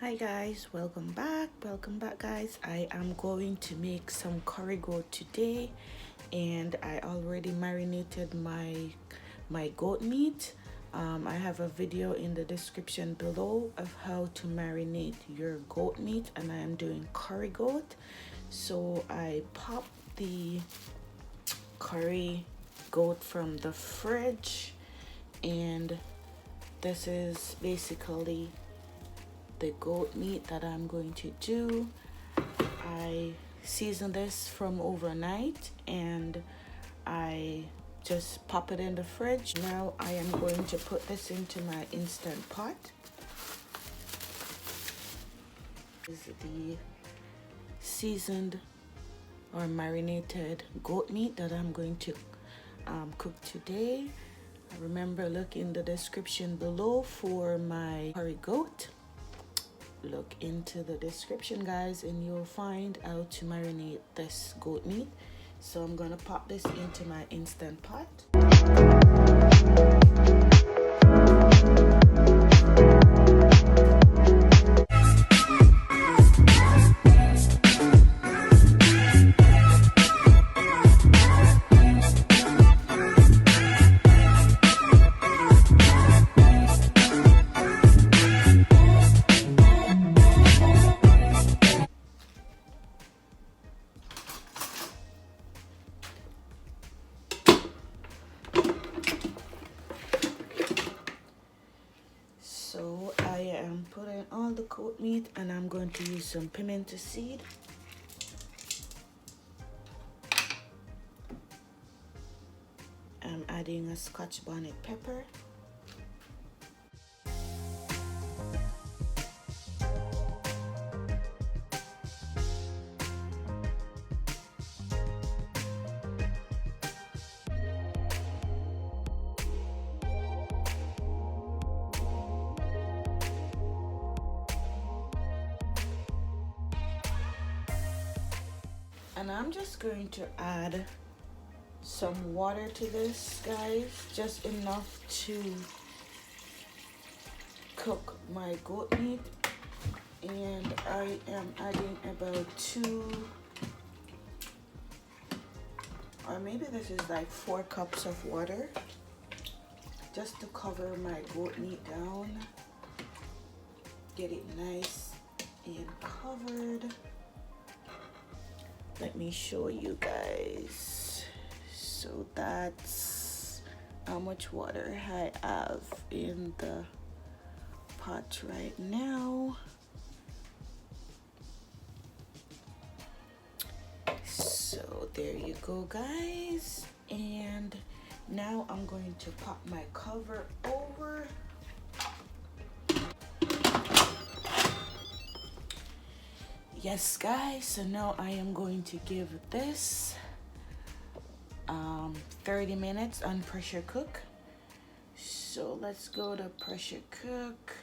Hi guys, welcome back guys. I am going to make some curry goat today, and I already marinated my goat meat. I have a video in the description below of how to marinate your goat meat, and I am doing curry goat. So I popped the curry goat from the fridge, and this is basically the goat meat that I'm going to do. I seasoned this from overnight and I just pop it in the fridge. Now I am going to put this into my instant pot. This is the seasoned or marinated goat meat that I'm going to cook today. Remember, look in the description below for my curry goat. Look into the description, guys, and you'll find how to marinate this goat meat. So I'm gonna pop this into my instant pot. So I am putting all the goat meat, and I'm going to use some pimento seed. I'm adding a Scotch bonnet pepper. And I'm just going to add some water to this, guys, just enough to cook my goat meat. And I am adding about 2, or maybe this is like 4 cups of water, just to cover my goat meat down, get it nice and covered. Let me show you guys. So that's how much water I have in the pot right now. So there you go, guys. And now I'm going to pop my cover over. Yes, guys, so now I am going to give this 30 minutes on pressure cook. So let's go to pressure cook.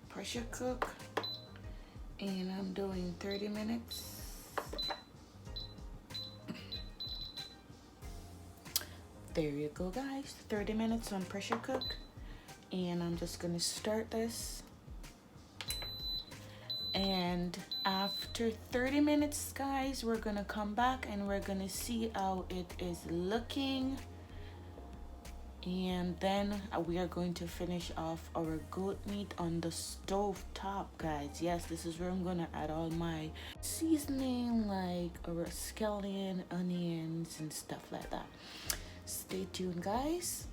Pressure cook, and I'm doing 30 minutes. There you go, guys, 30 minutes on pressure cook. And I'm just gonna start this, and after 30 minutes, guys, we're gonna come back and we're gonna see how it is looking, and then we are going to finish off our goat meat on the stove top, guys. Yes, this is where I'm gonna add all my seasoning, like our scallion, onions, and stuff like that. Stay tuned, guys.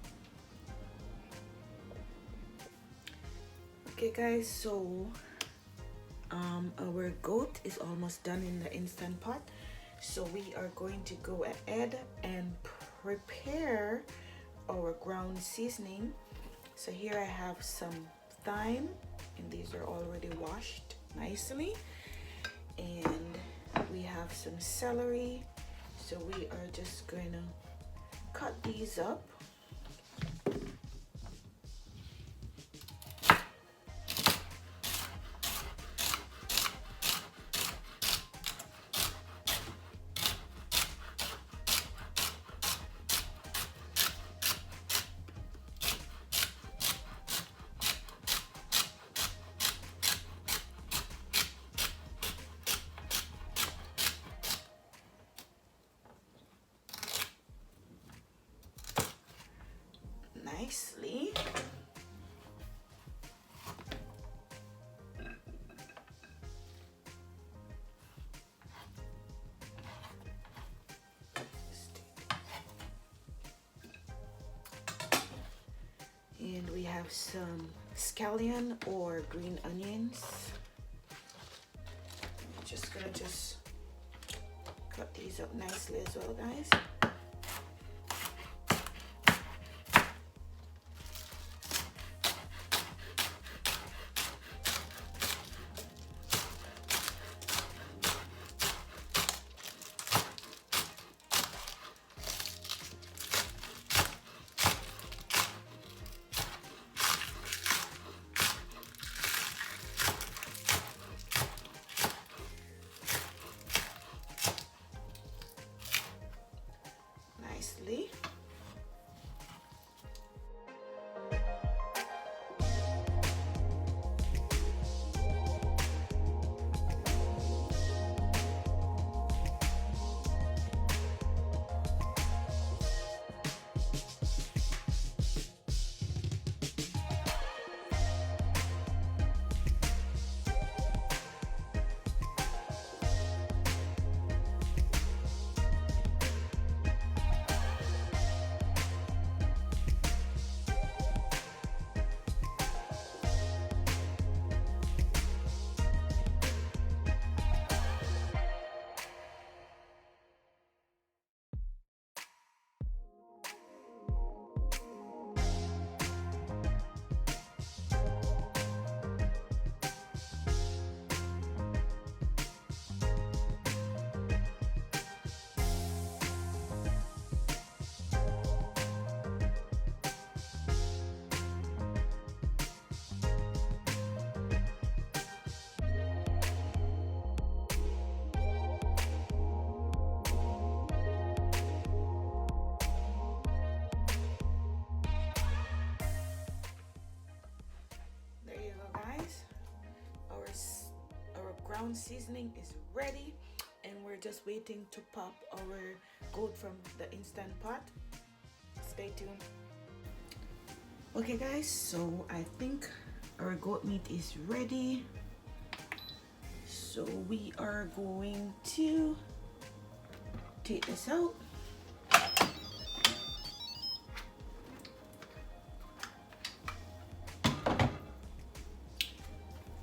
Okay, guys, so our goat is almost done in the instant pot, so we are going to go ahead and prepare our ground seasoning. So here I have some thyme, and these are already washed nicely, and we have some celery, so we are just going to cut these up. nicely. And we have some scallion or green onions. I'm just gonna cut these up nicely as well, guys. Nicely. Ground seasoning is ready, and we're just waiting to pop our goat from the instant pot. Stay tuned. Okay guys, so I think our goat meat is ready, so we are going to take this out.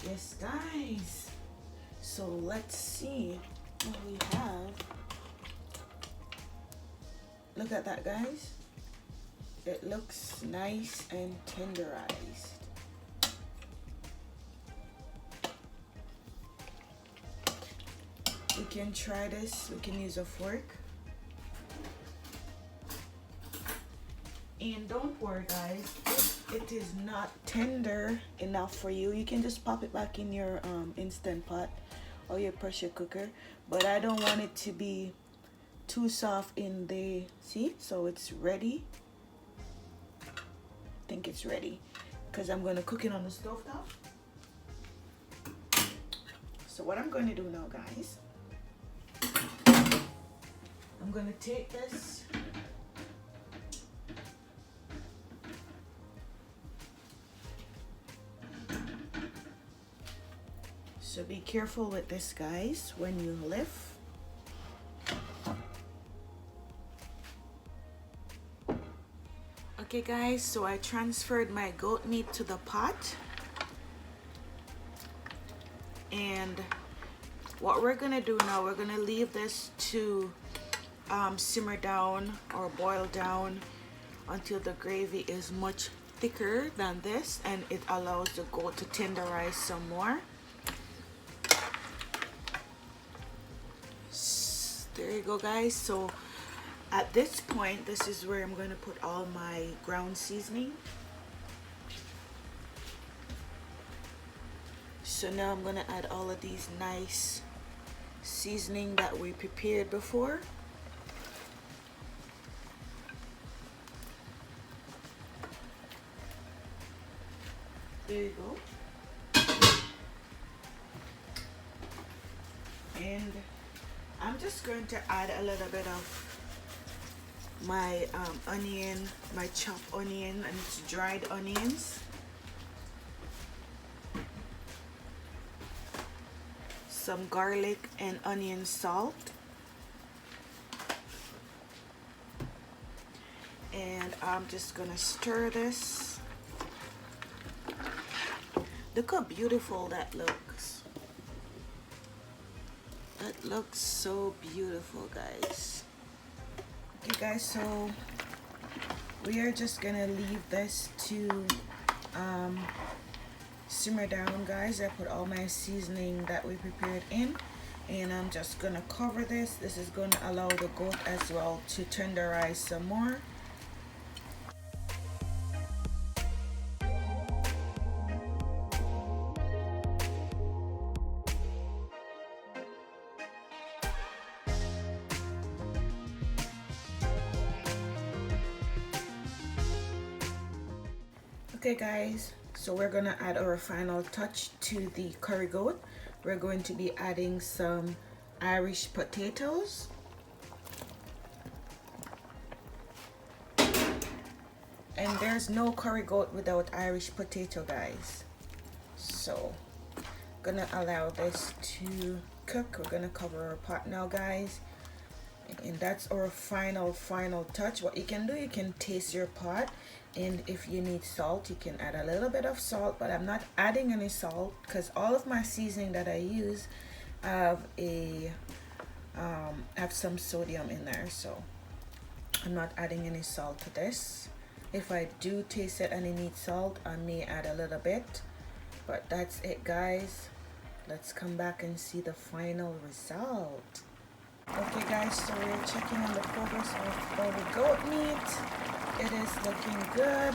Yes guys, so let's see what we have. Look at that guys, it looks nice and tenderized. We can try this, we can use a fork. And don't worry guys, if it is not tender enough for you, you can just pop it back in your instant pot or your pressure cooker. But I don't want it to be too soft in the, see, so it's ready. I think it's ready because I'm going to cook it on the stove top. So what I'm going to do now guys, I'm going to take this so be careful with this guys when you lift. Okay guys, so I transferred my goat meat to the pot, and what we're gonna do now, we're gonna leave this to simmer down or boil down until the gravy is much thicker than this, and it allows the goat to tenderize some more. There you go guys. So at this point, this is where I'm going to put all my ground seasoning. So now I'm going to add all of these nice seasoning that we prepared before. There you go. And I'm just going to add a little bit of my onion, my chopped onion, and it's dried onions. Some garlic and onion salt. And I'm just gonna stir this. Look how beautiful that looks. That looks so beautiful, guys. Okay guys, so we are just gonna leave this to simmer down, guys. I put all my seasoning that we prepared in, and I'm just gonna cover this. This is gonna allow the goat as well to tenderize some more. Okay guys, so we're gonna add our final touch to the curry goat. We're going to be adding some Irish potatoes. And there's no curry goat without Irish potato, guys. So gonna allow this to cook. We're gonna cover our pot now, guys. And that's our final touch. What you can do, you can taste your pot, and if you need salt, you can add a little bit of salt, but I'm not adding any salt because all of my seasoning that I use have some sodium in there, so I'm not adding any salt to this. If I do taste it and it needs salt, I may add a little bit, but that's it, guys. Let's come back and see the final result. Okay guys, so we're checking on the progress of our goat meat. It is looking good.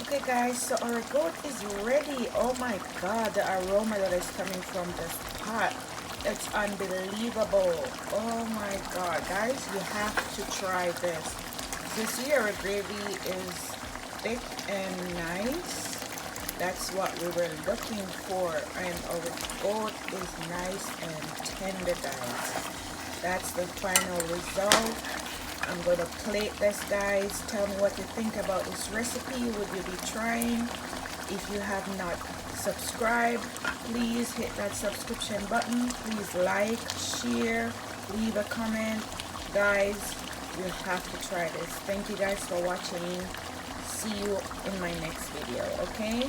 Okay guys, so our goat is ready. Oh my god, the aroma that is coming from this pot, it's unbelievable. Oh my god, guys, you have to try this. So see, our gravy is thick and nice. That's what we were looking for, and our goat is nice and tender, guys. That's the final result. I'm going to plate this, guys. Tell me what you think about this recipe. Would you be trying? If you have not subscribed, please hit that subscription button. Please like, share, leave a comment. Guys, you have to try this. Thank you guys for watching. See you in my next video, okay?